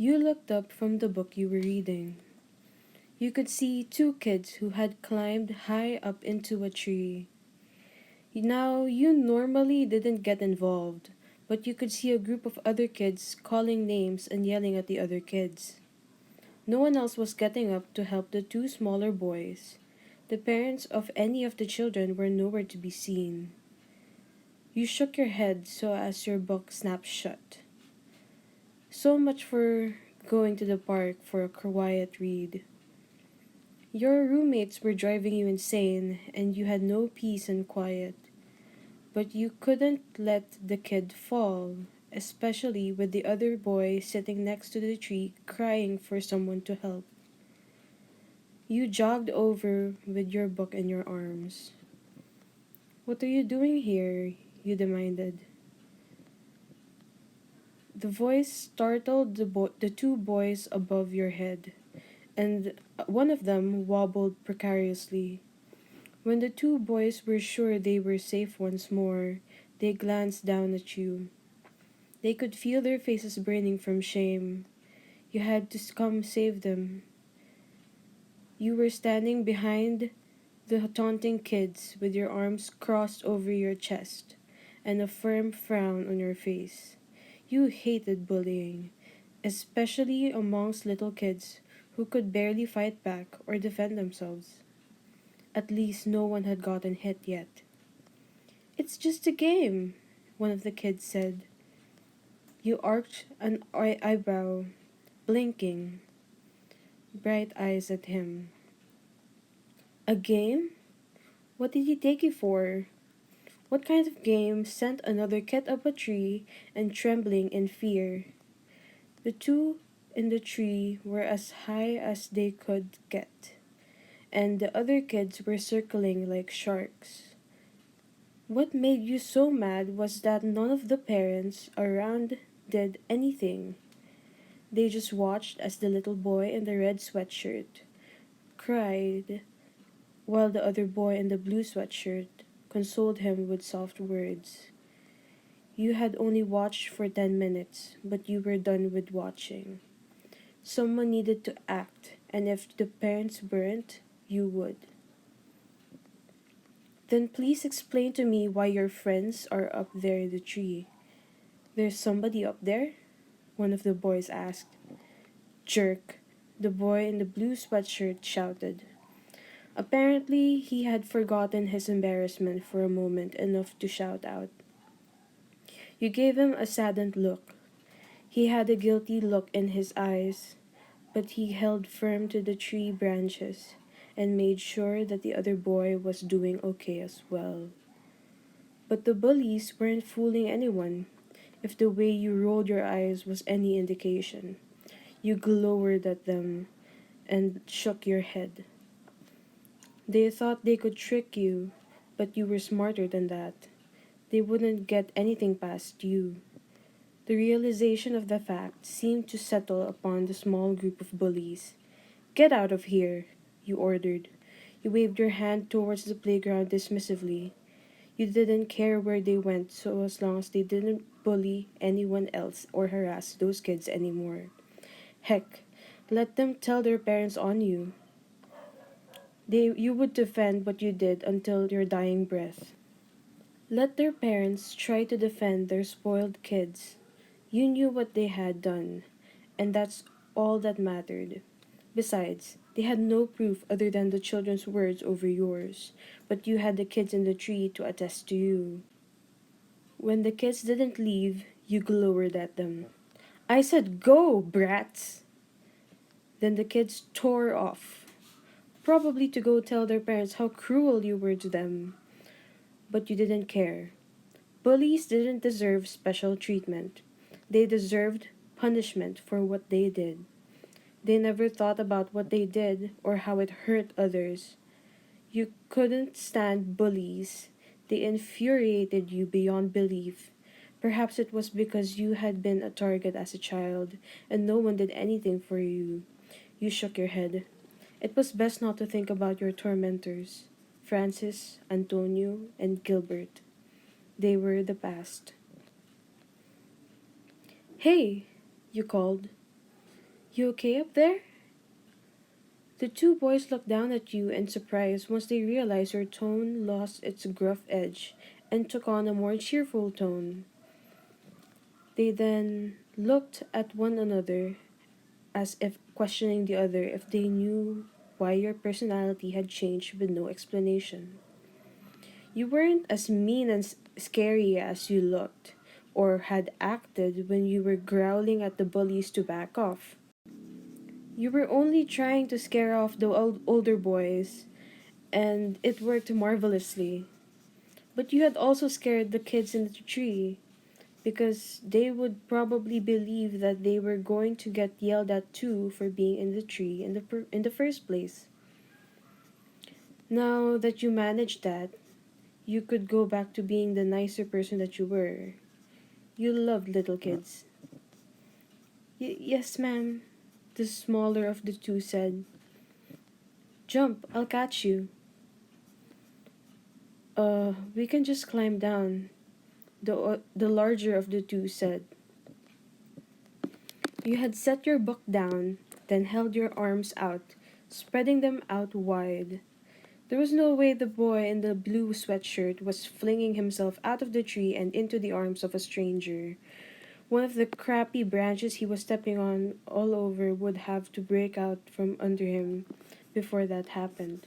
You looked up from the book you were reading. You could see two kids who had climbed high up into a tree. Now, you normally didn't get involved, but you could see a group of other kids calling names and yelling at the other kids. No one else was getting up to help the two smaller boys. The parents of any of the children were nowhere to be seen. You shook your head so as your book snapped shut. So much for going to the park for a quiet read. Your roommates were driving you insane, and you had no peace and quiet. But you couldn't let the kid fall, especially with the other boy sitting next to the tree crying for someone to help. You jogged over with your book in your arms. "What are you doing here?" you demanded. The voice startled the two boys above your head, and one of them wobbled precariously. When the two boys were sure they were safe once more, they glanced down at you. They could feel their faces burning from shame. You had to come save them. You were standing behind the taunting kids with your arms crossed over your chest and a firm frown on your face. You hated bullying, especially amongst little kids who could barely fight back or defend themselves. At least no one had gotten hit yet. "It's just a game," one of the kids said. You arched an eyebrow, blinking bright eyes at him. "A game? What did he take you for?" What kind of game sent another kid up a tree and trembling in fear? The two in the tree were as high as they could get, and the other kids were circling like sharks. What made you so mad was that none of the parents around did anything. They just watched as the little boy in the red sweatshirt cried, while the other boy in the blue sweatshirt consoled him with soft words. You had only watched for 10 minutes, but you were done with watching. Someone needed to act, and if the parents weren't, you would. "Then please explain to me why your friends are up there in the tree." "There's somebody up there?" one of the boys asked. "Jerk," the boy in the blue sweatshirt shouted. Apparently, he had forgotten his embarrassment for a moment enough to shout out. You gave him a saddened look. He had a guilty look in his eyes, but he held firm to the tree branches and made sure that the other boy was doing okay as well. But the bullies weren't fooling anyone, if the way you rolled your eyes was any indication. You glowered at them and shook your head. They thought they could trick you, but you were smarter than that. They wouldn't get anything past you. The realization of the fact seemed to settle upon the small group of bullies. "Get out of here," you ordered. You waved your hand towards the playground dismissively. You didn't care where they went so as long as they didn't bully anyone else or harass those kids anymore. Heck, let them tell their parents on you. You would defend what you did until your dying breath. Let their parents try to defend their spoiled kids. You knew what they had done, and that's all that mattered. Besides, they had no proof other than the children's words over yours, but you had the kids in the tree to attest to you. When the kids didn't leave, you glowered at them. "I said go, brats!" Then the kids tore off, probably to go tell their parents how cruel you were to them. But you didn't care. Bullies didn't deserve special treatment. They deserved punishment for what they did. They never thought about what they did or how it hurt others. You couldn't stand bullies. They infuriated you beyond belief. Perhaps it was because you had been a target as a child and no one did anything for you. You shook your head. It was best not to think about your tormentors, Francis, Antonio, and Gilbert. They were the past. "Hey," you called. You okay up there? The two boys looked down at you in surprise once they realized your tone lost its gruff edge and took on a more cheerful tone. They then looked at one another as if questioning the other if they knew why your personality had changed with no explanation. You weren't as mean and scary as you looked, or had acted when you were growling at the bullies to back off. You were only trying to scare off the older boys, and it worked marvelously. But you had also scared the kids in the tree, because they would probably believe that they were going to get yelled at too for being in the tree in the first place. Now that you managed that, you could go back to being the nicer person that you were. You loved little kids. Yes, ma'am, the smaller of the two said. Jump, I'll catch you. We can just climb down, the larger of the two said. You had set your book down, then held your arms out, spreading them out wide. There was no way the boy in the blue sweatshirt was flinging himself out of the tree and into the arms of a stranger. One of the crappy branches he was stepping on all over would have to break out from under him before that happened.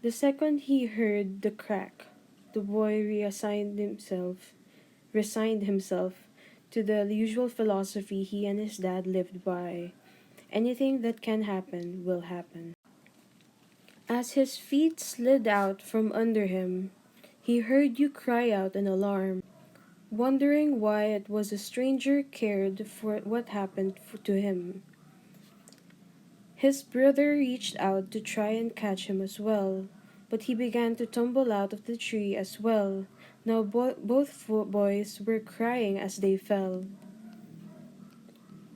The second he heard the crack, the boy resigned himself to the usual philosophy he and his dad lived by. Anything that can happen will happen. As his feet slid out from under him, he heard you cry out in alarm, wondering why it was a stranger cared for what happened to him. His brother reached out to try and catch him as well, but he began to tumble out of the tree as well. Now both boys were crying as they fell.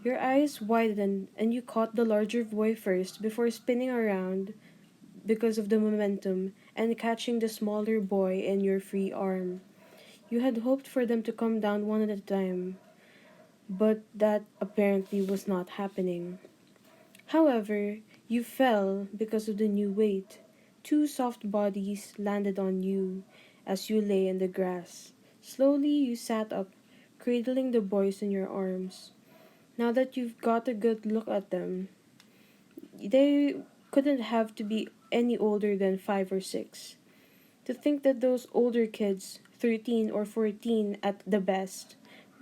Your eyes widened and you caught the larger boy first before spinning around because of the momentum and catching the smaller boy in your free arm. You had hoped for them to come down one at a time, but that apparently was not happening. However, you fell because of the new weight. Two soft bodies landed on you as you lay in the grass. Slowly you sat up, cradling the boys in your arms. Now that you've got a good look at them, they couldn't have to be any older than 5 or 6. To think that those older kids, 13 or 14 at the best,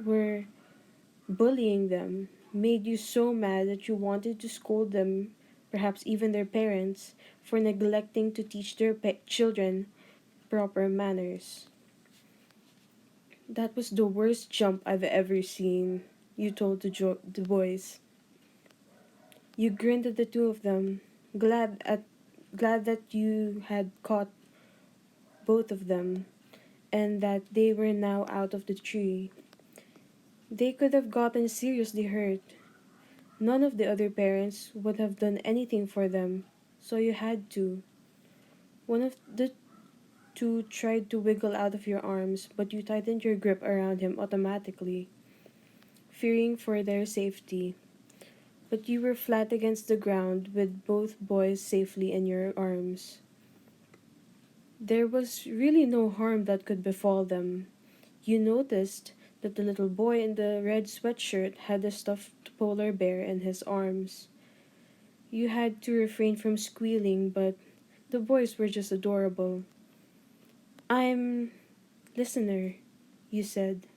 were bullying them made you so mad that you wanted to scold them, perhaps even their parents, for neglecting to teach their children proper manners. That was the worst jump I've ever seen, you told the boys. You grinned at the two of them, glad that you had caught both of them, and that they were now out of the tree. They could have gotten seriously hurt. None of the other parents would have done anything for them, so you had to. One of the two tried to wiggle out of your arms, but you tightened your grip around him automatically, fearing for their safety. But you were flat against the ground with both boys safely in your arms. There was really no harm that could befall them. You noticed that the little boy in the red sweatshirt had a stuffed polar bear in his arms. You had to refrain from squealing, but the boys were just adorable. I'm listener, you said.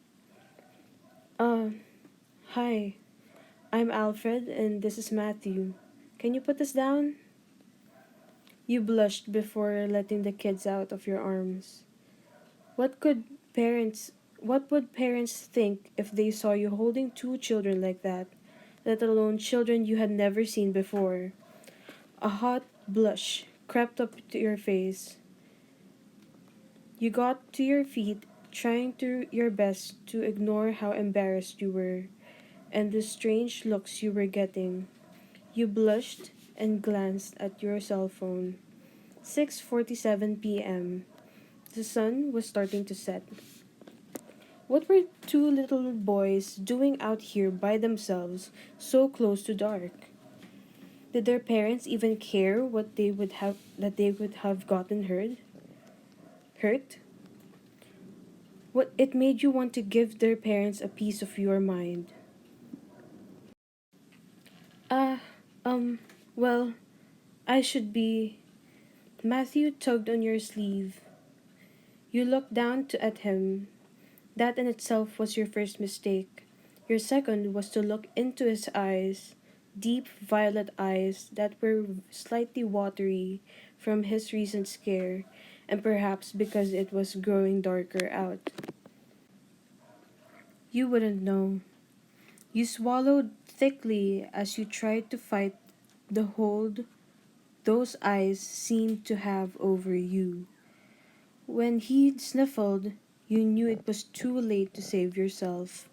Uh, Hi, I'm Alfred and this is Matthew. Can you put this down? You blushed before letting the kids out of your arms. What could parents what would parents think if they saw you holding two children like that, let alone children you had never seen before? A hot blush crept up to your face. You got to your feet, trying to your best to ignore how embarrassed you were and the strange looks you were getting. You blushed and glanced at your cell phone. 6:47 p.m. The sun was starting to set. What were two little boys doing out here by themselves, so close to dark? Did their parents even care what they would have that they would have gotten hurt? What it made you want to give their parents a piece of your mind. Ah, um, well, I should be. Matthew tugged on your sleeve. You looked down at him. That in itself was your first mistake. Your second was to look into his eyes, deep violet eyes that were slightly watery from his recent scare, and perhaps because it was growing darker out. You wouldn't know. You swallowed thickly as you tried to fight the hold those eyes seemed to have over you. When he sniffled, you knew it was too late to save yourself.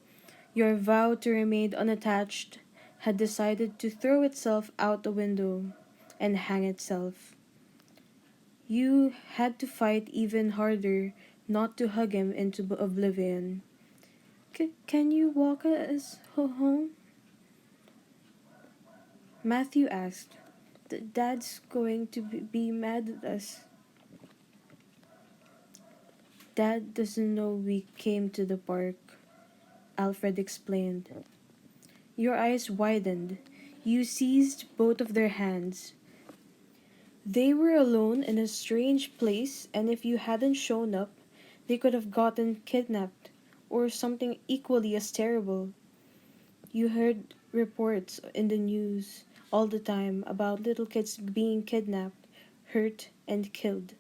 Your vow to remain unattached had decided to throw itself out the window and hang itself. You had to fight even harder not to hug him into oblivion. Can you walk us home? Matthew asked. Dad's going to be mad at us. Dad doesn't know we came to the park, Alfred explained. Your eyes widened. You seized both of their hands. They were alone in a strange place, and if you hadn't shown up, they could have gotten kidnapped, or something equally as terrible. You heard reports in the news all the time about little kids being kidnapped, hurt, and killed.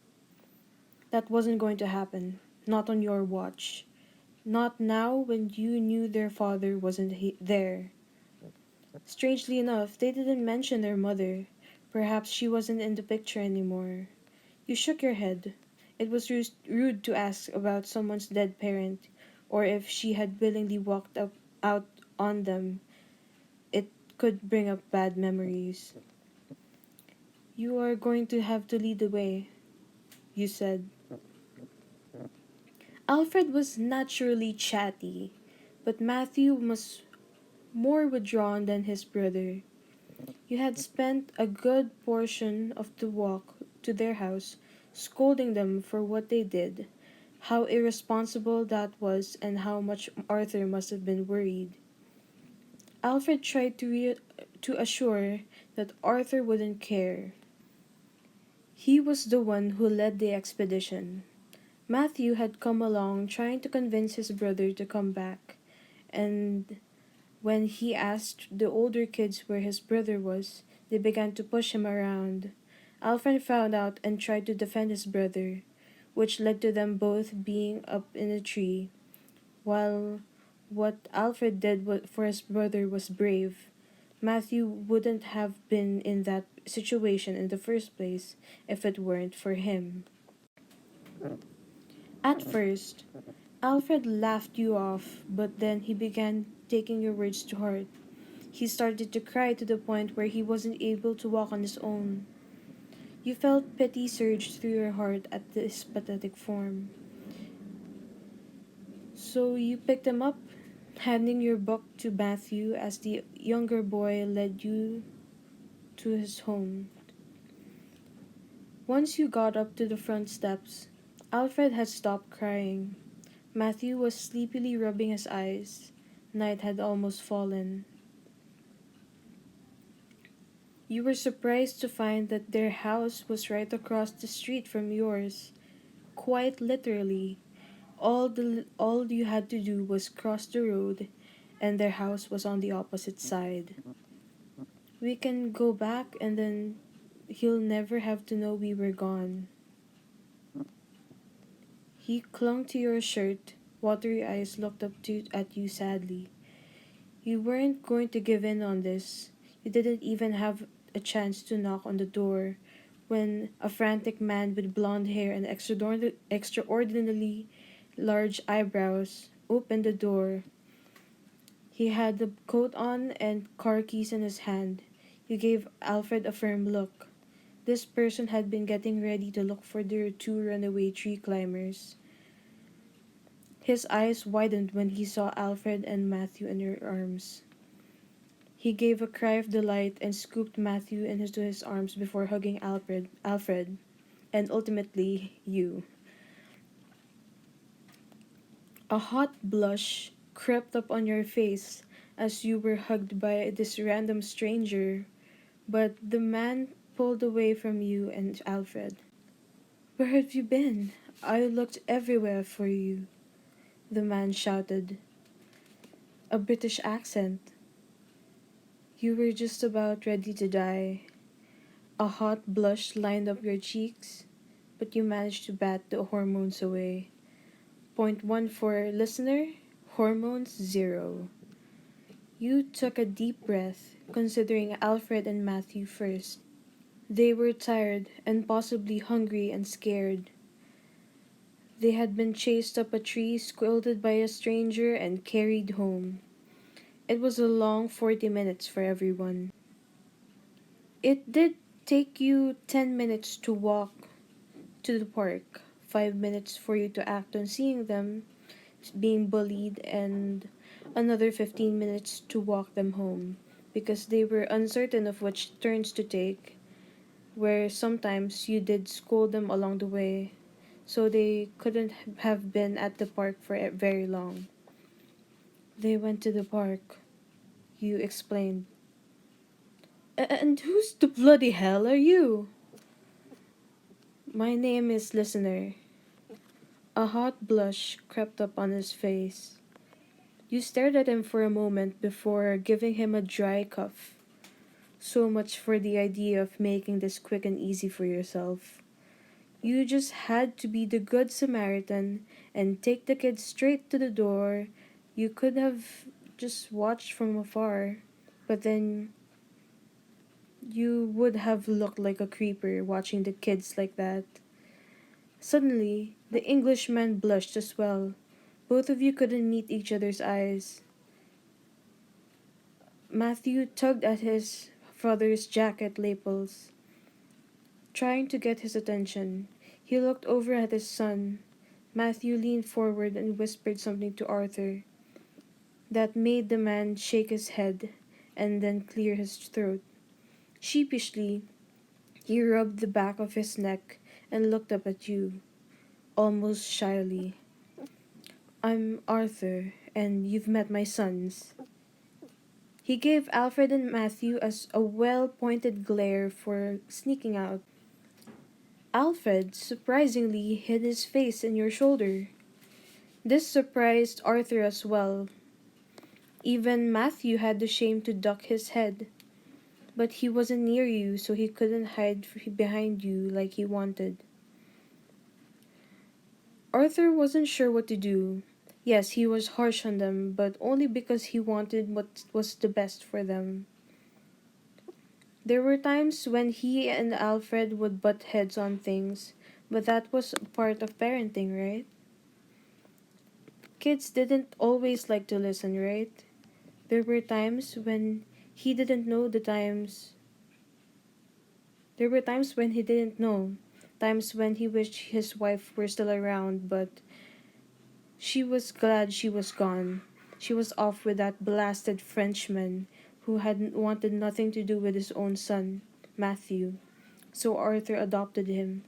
That wasn't going to happen. Not on your watch. Not now when you knew their father wasn't there. Strangely enough, they didn't mention their mother. Perhaps she wasn't in the picture anymore. You shook your head. It was rude to ask about someone's dead parent, or if she had willingly walked out on them. It could bring up bad memories. You are going to have to lead the way, you said. Alfred was naturally chatty, but Matthew was more withdrawn than his brother. You had spent a good portion of the walk to their house scolding them for what they did, how irresponsible that was, and how much Arthur must have been worried. Alfred tried to assure that Arthur wouldn't care. He was the one who led the expedition. Matthew had come along trying to convince his brother to come back, and when he asked the older kids where his brother was, they began to push him around. Alfred found out and tried to defend his brother, which led to them both being up in a tree. While what Alfred did for his brother was brave, Matthew wouldn't have been in that situation in the first place if it weren't for him. At first, Alfred laughed you off, but then he began taking your words to heart. He started to cry to the point where he wasn't able to walk on his own. You felt pity surge through your heart at this pathetic form. So you picked him up, handing your book to Matthew as the younger boy led you to his home. Once you got up to the front steps, Alfred had stopped crying. Matthew was sleepily rubbing his eyes. Night had almost fallen. You were surprised to find that their house was right across the street from yours. Quite literally. All you had to do was cross the road and their house was on the opposite side. We can go back and then he'll never have to know we were gone. He clung to your shirt. Watery eyes looked at you sadly. You weren't going to give in on this. You didn't even have a chance to knock on the door when a frantic man with blonde hair and extraordinarily large eyebrows opened the door. He had the coat on and car keys in his hand. You gave Alfred a firm look. This person had been getting ready to look for their two runaway tree climbers. His eyes widened when he saw Alfred and Matthew in your arms. He gave a cry of delight and scooped Matthew into his arms before hugging Alfred, and ultimately you. A hot blush crept up on your face as you were hugged by this random stranger, but the man pulled away from you and Alfred. Where have you been? I looked everywhere for you, the man shouted. A British accent. You were just about ready to die. A hot blush lined up your cheeks, but you managed to bat the hormones away. Point one for listener, hormones 0. You took a deep breath, considering Alfred and Matthew first. They were tired and possibly hungry and scared. They had been chased up a tree, scolded by a stranger, and carried home. It was a long 40 minutes for everyone. It did take you 10 minutes to walk to the park, 5 minutes for you to act on seeing them being bullied, and another 15 minutes to walk them home because they were uncertain of which turns to take, where sometimes you did scold them along the way, so they couldn't have been at the park for very long. They went to the park, you explained. And who's the bloody hell are you? My name is Listener. A hot blush crept up on his face. You stared at him for a moment before giving him a dry cuff. So much for the idea of making this quick and easy for yourself. You just had to be the good Samaritan and take the kid straight to the door. You could have just watched from afar, but then you would have looked like a creeper watching the kids like that. Suddenly, the Englishman blushed as well. Both of you couldn't meet each other's eyes. Matthew tugged at his father's jacket lapels, trying to get his attention. He looked over at his son. Matthew leaned forward and whispered something to Arthur that made the man shake his head and then clear his throat. Sheepishly, he rubbed the back of his neck and looked up at you, almost shyly. I'm Arthur, and you've met my sons. He gave Alfred and Matthew as a well-pointed glare for sneaking out. Alfred surprisingly hid his face in your shoulder. This surprised Arthur as well. Even Matthew had the shame to duck his head. But he wasn't near you, so he couldn't hide behind you like he wanted. Arthur wasn't sure what to do. Yes, he was harsh on them, but only because he wanted what was the best for them. There were times when he and Alfred would butt heads on things, but that was part of parenting, right? Kids didn't always like to listen, right? There were times when he didn't know the times. There were times when he didn't know. Times when he wished his wife were still around, but she was glad she was gone. She was off with that blasted Frenchman who had wanted nothing to do with his own son, Matthew. So Arthur adopted him.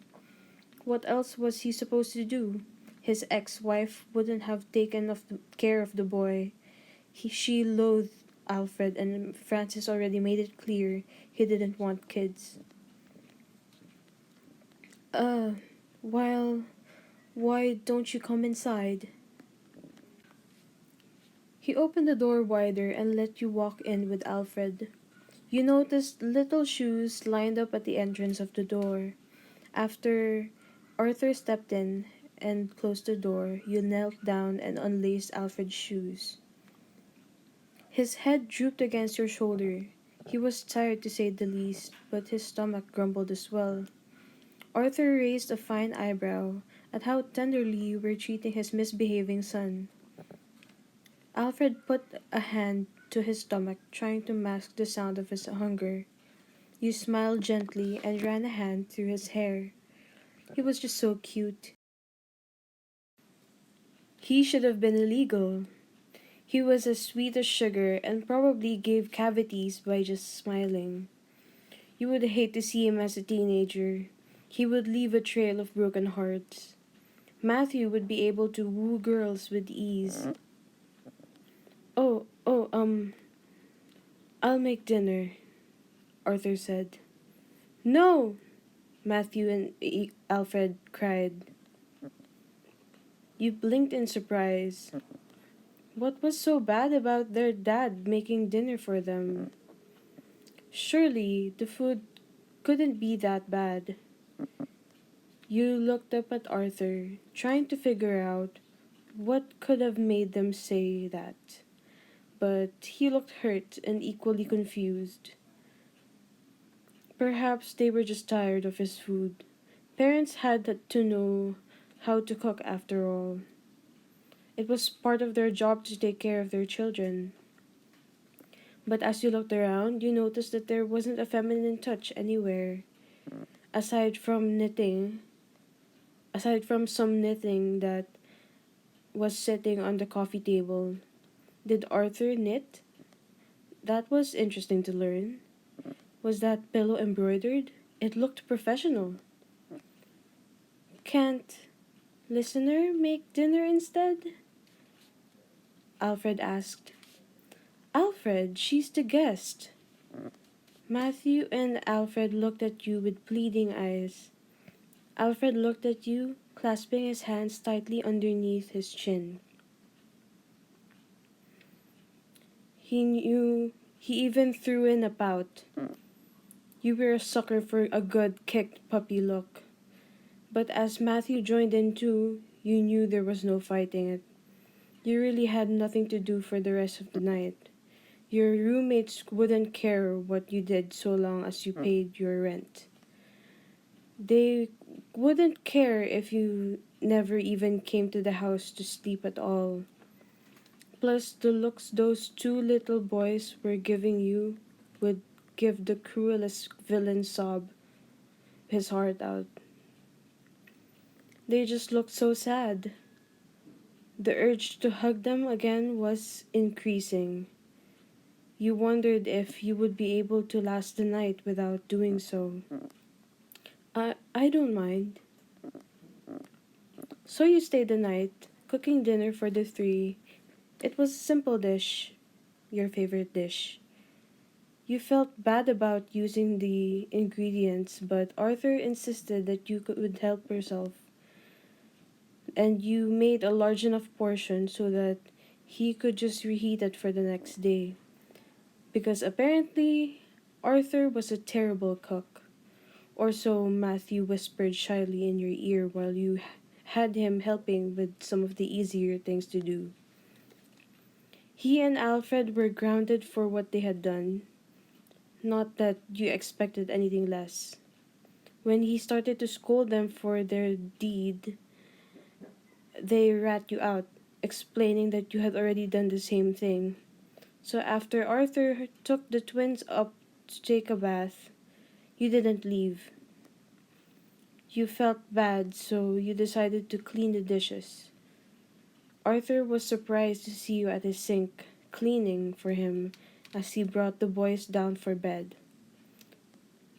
What else was he supposed to do? His ex-wife wouldn't have taken care of the boy. She loathed Alfred, and Francis already made it clear he didn't want kids. Uh, well, why don't you come inside? He opened the door wider and let you walk in with Alfred. You noticed little shoes lined up at the entrance of the door. After Arthur stepped in and closed the door, you knelt down and unlaced Alfred's shoes. His head drooped against your shoulder. He was tired to say the least, but his stomach grumbled as well. Arthur raised a fine eyebrow at how tenderly you were treating his misbehaving son. Alfred put a hand to his stomach, trying to mask the sound of his hunger. You smiled gently and ran a hand through his hair. He was just so cute. He should have been illegal. He was as sweet as sugar and probably gave cavities by just smiling. You would hate to see him as a teenager. He would leave a trail of broken hearts. Matthew would be able to woo girls with ease. Oh, I'll make dinner, Arthur said. No! Matthew and Alfred cried. You blinked in surprise. What was so bad about their dad making dinner for them? Surely the food couldn't be that bad. You looked up at Arthur, trying to figure out what could have made them say that. But he looked hurt and equally confused. Perhaps they were just tired of his food. Parents had to know how to cook after all. It was part of their job to take care of their children. But as you looked around, you noticed that there wasn't a feminine touch anywhere. Aside from knitting, aside from some knitting that was sitting on the coffee table. Did Arthur knit? That was interesting to learn. Was that pillow embroidered? It looked professional. Can't listener make dinner instead? Alfred asked. Alfred, she's the guest. Matthew and Alfred looked at you with pleading eyes. Alfred looked at you, clasping his hands tightly underneath his chin. He even threw in a pout. You were a sucker for a good kicked puppy look. But as Matthew joined in too, you knew there was no fighting it. You really had nothing to do for the rest of the night. Your roommates wouldn't care what you did so long as you paid your rent. They wouldn't care if you never even came to the house to sleep at all. Plus, the looks those two little boys were giving you would give the cruelest villain sob his heart out. They just looked so sad. The urge to hug them again was increasing. You wondered if you would be able to last the night without doing so. I don't mind. So you stayed the night, cooking dinner for the three. It was a simple dish, your favorite dish. You felt bad about using the ingredients, but Arthur insisted that you could help yourself. And you made a large enough portion so that he could just reheat it for the next day. Because apparently, Arthur was a terrible cook. Or so Matthew whispered shyly in your ear while you had him helping with some of the easier things to do. He and Alfred were grounded for what they had done. Not that you expected anything less. When he started to scold them for their deed, they rat you out, explaining that you had already done the same thing. So after Arthur took the twins up to take a bath, you didn't leave. You felt bad, so you decided to clean the dishes. Arthur was surprised to see you at his sink, cleaning for him as he brought the boys down for bed.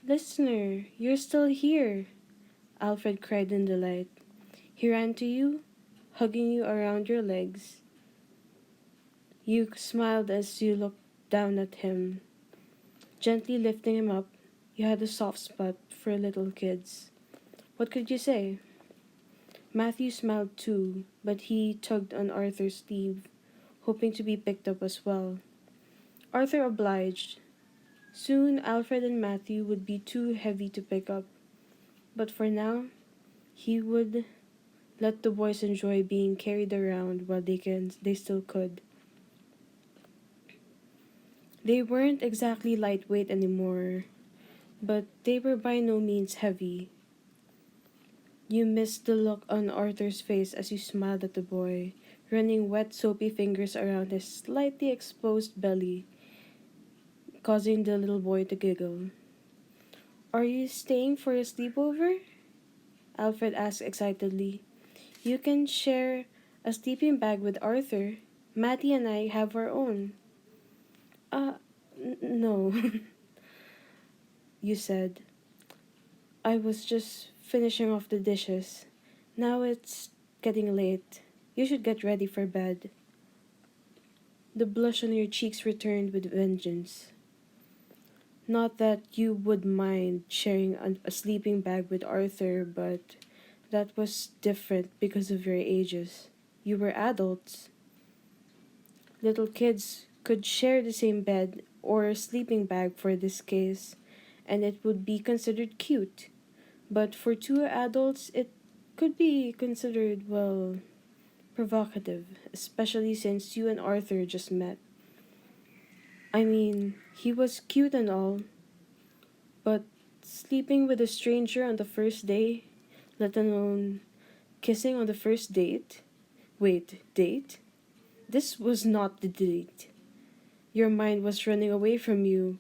Listener, you're still here, Alfred cried in delight. He ran to you, hugging you around your legs. You smiled as you looked down at him. Gently lifting him up, you had a soft spot for little kids. What could you say? Matthew smiled too, but he tugged on Arthur's sleeve, hoping to be picked up as well. Arthur obliged. Soon Alfred and Matthew would be too heavy to pick up, but for now, he would let the boys enjoy being carried around while they still could. They weren't exactly lightweight anymore, but they were by no means heavy. You missed the look on Arthur's face as you smiled at the boy, running wet soapy fingers around his slightly exposed belly, causing the little boy to giggle. Are you staying for a sleepover? Alfred asked excitedly. You can share A sleeping bag with Arthur. Matty and I have our own. Uh, no, you said. I was just finishing off the dishes. Now it's getting late. You should get ready for bed. The blush on your cheeks returned with vengeance. Not that you would mind sharing a sleeping bag with Arthur, but that was different because of your ages. You were adults. Little kids could share the same bed or sleeping bag for this case, and it would be considered cute. But for two adults, it could be considered, well, provocative, especially since you and Arthur just met. I mean, he was cute and all, but sleeping with a stranger on the first day, let alone kissing on the first date? Wait, date? This was not the date. Your mind was running away from you.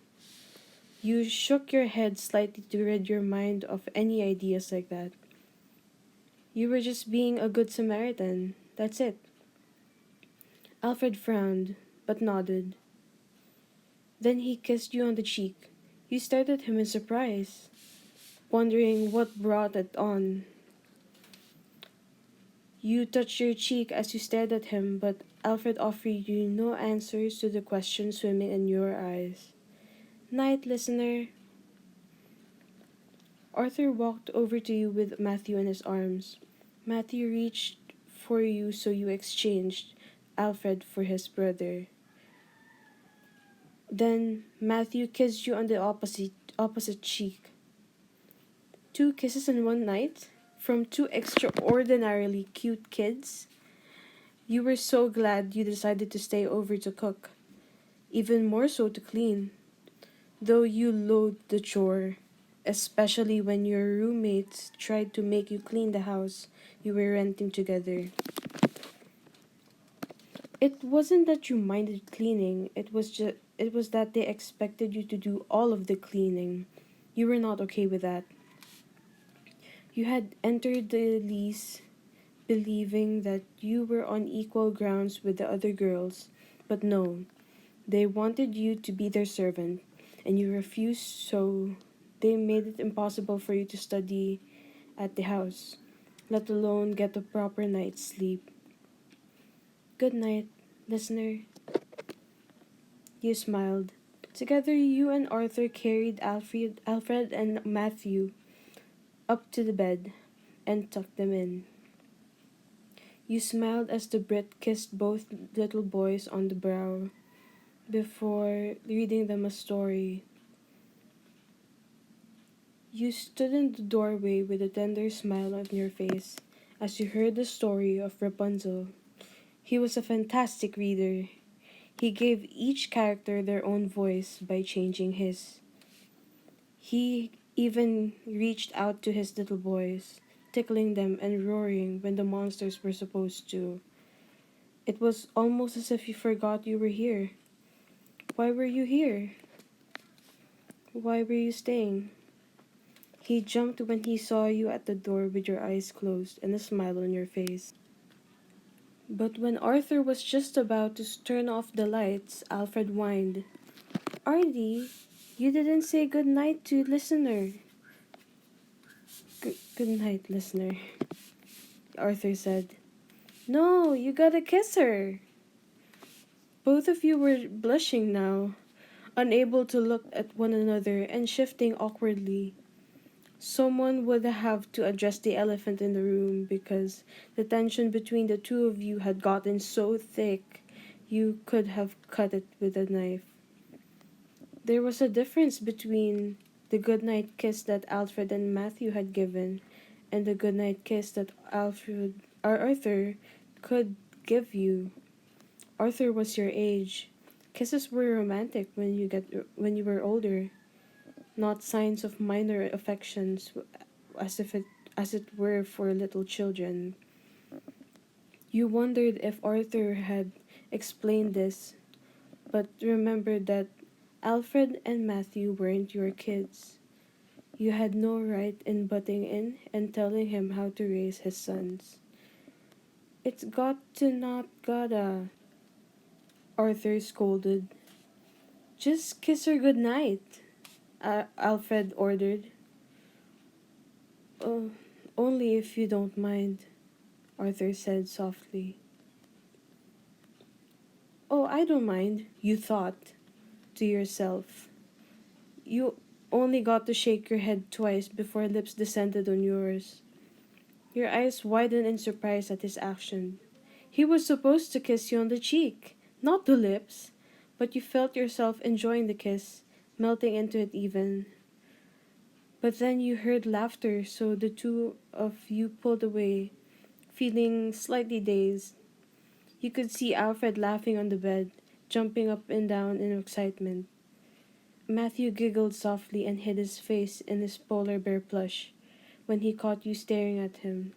You shook your head slightly to rid your mind of any ideas like that. You were just being a good Samaritan. That's it. Alfred frowned, but nodded. Then he kissed you on the cheek. You stared at him in surprise, wondering what brought it on. You touched your cheek as you stared at him, but Alfred offered you no answers to the question swimming in your eyes. Night, listener. Arthur walked over to you with Matthew in his arms. Matthew reached for you, so you exchanged Alfred for his brother. Then Matthew kissed you on the opposite cheek. 2 kisses in one night? From 2 extraordinarily cute kids? You were so glad you decided to stay over to cook. Even more so to clean. Though you loathed the chore, especially when your roommates tried to make you clean the house you were renting together. It wasn't that you minded cleaning, it was that they expected you to do all of the cleaning. You were not okay with that. You had entered the lease believing that you were on equal grounds with the other girls, but no, they wanted you to be their servant, and you refused, so they made it impossible for you to study at the house, let alone get a proper night's sleep. Good night, listener. You smiled. Together, you and Arthur carried Alfred and Matthew up to the bed and tucked them in. You smiled as the Brit kissed both little boys on the brow before reading them a story. You stood in the doorway with a tender smile on your face as you heard the story of Rapunzel. He was a fantastic reader. He gave each character their own voice by changing his. He even reached out to his little boys, tickling them and roaring when the monsters were supposed to. It was almost as if you forgot you were here. Why were you here? Why were you staying? He jumped when he saw you at the door with your eyes closed and a smile on your face. But when Arthur was just about to turn off the lights, Alfred whined, Artie, you didn't say good night to listener. Good night, listener, Arthur said. No, you gotta kiss her. Both of you were blushing now, unable to look at one another and shifting awkwardly. Someone would have to address the elephant in the room because the tension between the two of you had gotten so thick you could have cut it with a knife. There was a difference between the goodnight kiss that Alfred and Matthew had given and the goodnight kiss that Arthur could give you. Arthur was your age. Kisses were romantic when you were older, not signs of minor affections as it were for little children. You wondered if Arthur had explained this, but remembered that Alfred and Matthew weren't your kids. You had no right in butting in and telling him how to raise his sons. It's got to not gotta, Arthur scolded. Just kiss her goodnight, Alfred ordered. Oh, only if you don't mind, Arthur said softly. Oh, I don't mind, you thought to yourself. You only got to shake your head twice before lips descended on yours. Your eyes widened in surprise at his action. He was supposed to kiss you on the cheek, not the lips, but you felt yourself enjoying the kiss, melting into it even. But then you heard laughter, so the two of you pulled away, feeling slightly dazed. You could see Alfred laughing on the bed, jumping up and down in excitement. Matthew giggled softly and hid his face in his polar bear plush when he caught you staring at him.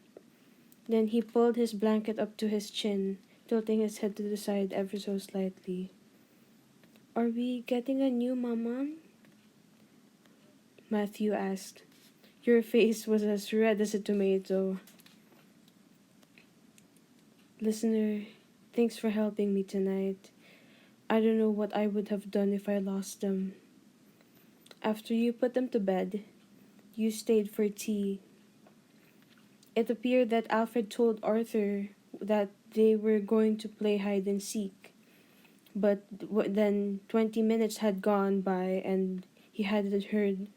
Then he pulled his blanket up to his chin, tilting his head to the side ever so slightly. Are we getting a new mama? Matthew asked. Your face was as red as a tomato. Listener, thanks for helping me tonight. I don't know what I would have done if I lost them. After you put them to bed, you stayed for tea. It appeared that Alfred told Arthur that they were going to play hide and seek, but then 20 minutes had gone by and he hadn't heard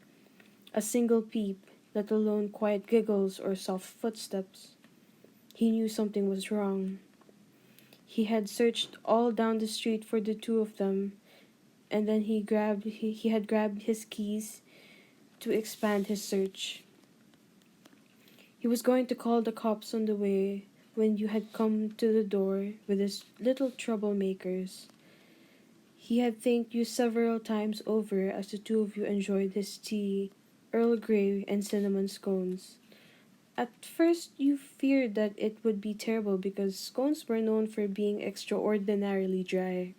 a single peep, let alone quiet giggles or soft footsteps. He knew something was wrong. He had searched all down the street for the two of them, and then he had grabbed his keys to expand his search. He was going to call the cops on the way when you had come to the door with his little troublemakers. He had thanked you several times over as the two of you enjoyed his tea, Earl Grey, and cinnamon scones. At first, you feared that it would be terrible because scones were known for being extraordinarily dry.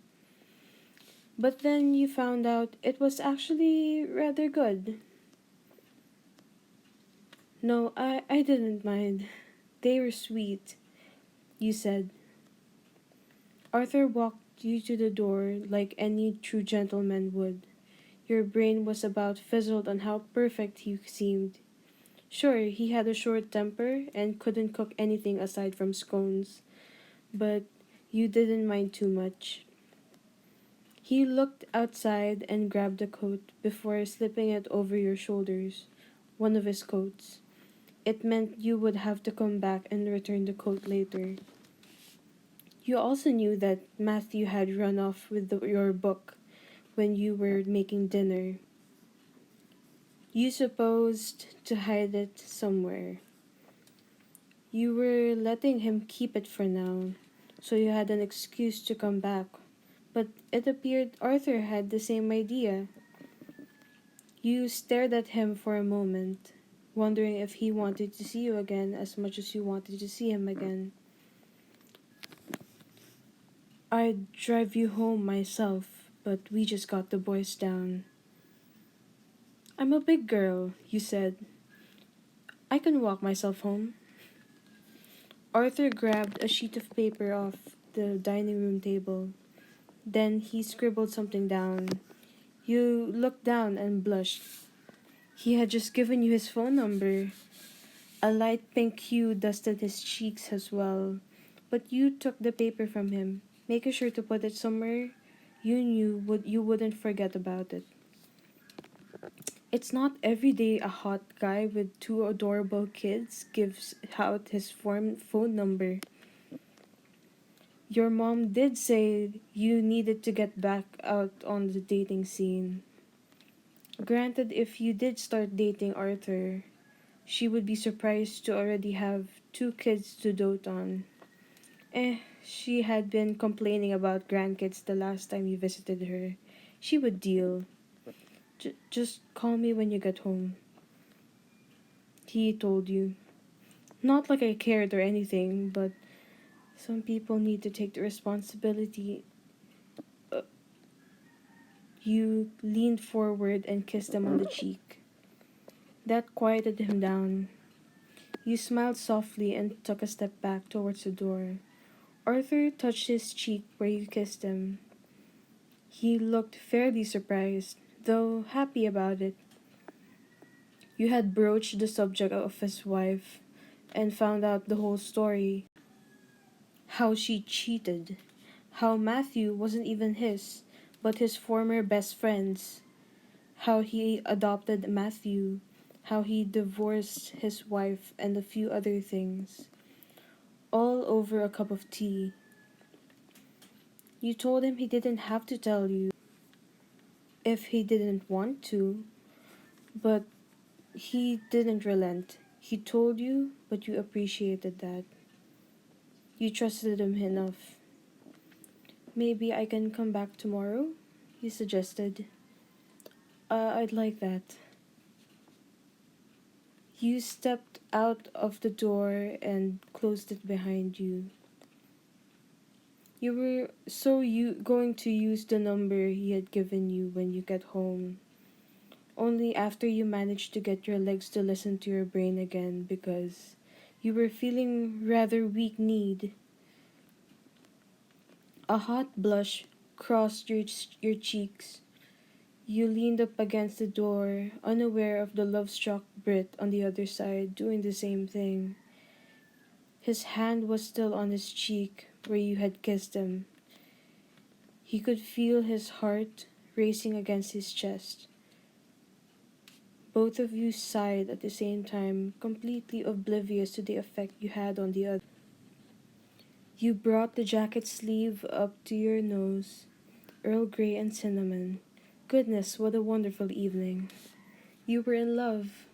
But then you found out it was actually rather good. No, I didn't mind. They were sweet, you said. Arthur walked you to the door like any true gentleman would. Your brain was about fizzled on how perfect he seemed. Sure, he had a short temper and couldn't cook anything aside from scones, but you didn't mind too much. He looked outside and grabbed a coat before slipping it over your shoulders, one of his coats. It meant you would have to come back and return the coat later. You also knew that Matthew had run off with your book when you were making dinner. You supposed to hide it somewhere. You were letting him keep it for now, so you had an excuse to come back. But it appeared Arthur had the same idea. You stared at him for a moment, wondering if he wanted to see you again as much as you wanted to see him again. I'd drive you home myself, but we just got the boys down. I'm a big girl, you said. I can walk myself home. Arthur grabbed a sheet of paper off the dining room table. Then he scribbled something down. You looked down and blushed. He had just given you his phone number. A light pink hue dusted his cheeks as well. But you took the paper from him, making sure to put it somewhere you wouldn't forget about it. It's not every day a hot guy with two adorable kids gives out his phone number. Your mom did say you needed to get back out on the dating scene. Granted, if you did start dating Arthur, she would be surprised to already have two kids to dote on. She had been complaining about grandkids the last time you visited her. She would deal. Just call me when you get home, he told you. Not like I cared or anything, but some people need to take the responsibility. Uh, you leaned forward and kissed him on the cheek. That quieted him down. You smiled softly and took a step back towards the door. Arthur touched his cheek where you kissed him. He looked fairly surprised, though happy about it. You had broached the subject of his wife and found out the whole story. How she cheated. How Matthew wasn't even his, but his former best friend's. How he adopted Matthew. How he divorced his wife and a few other things. All over a cup of tea. You told him he didn't have to tell you if he didn't want to, but he didn't relent. He told you, but you appreciated that. You trusted him enough. Maybe I can come back tomorrow? He suggested. I'd like that. You stepped out of the door and closed it behind you. You were going to use the number he had given you when you get home. Only after you managed to get your legs to listen to your brain again because you were feeling rather weak-kneed. A hot blush crossed your cheeks. You leaned up against the door, unaware of the love-struck Brit on the other side doing the same thing. His hand was still on his cheek where you had kissed him. He could feel his heart racing against his chest. Both of you sighed at the same time, completely oblivious to the effect you had on the other. You brought the jacket sleeve up to your nose, Earl Grey and cinnamon. Goodness, what a wonderful evening. You were in love.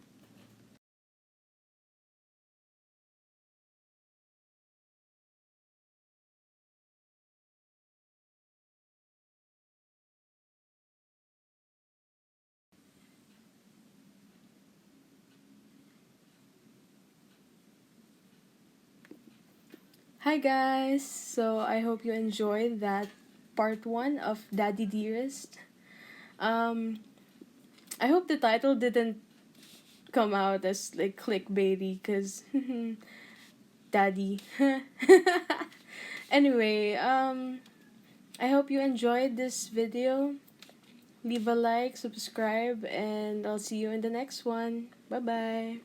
Hi guys! So I hope you enjoyed that part 1 of Daddy Dearest. Um, I hope the title didn't come out as like clickbaity because Daddy. Anyway, I hope you enjoyed this video. Leave a like, subscribe, and I'll see you in the next one. Bye bye.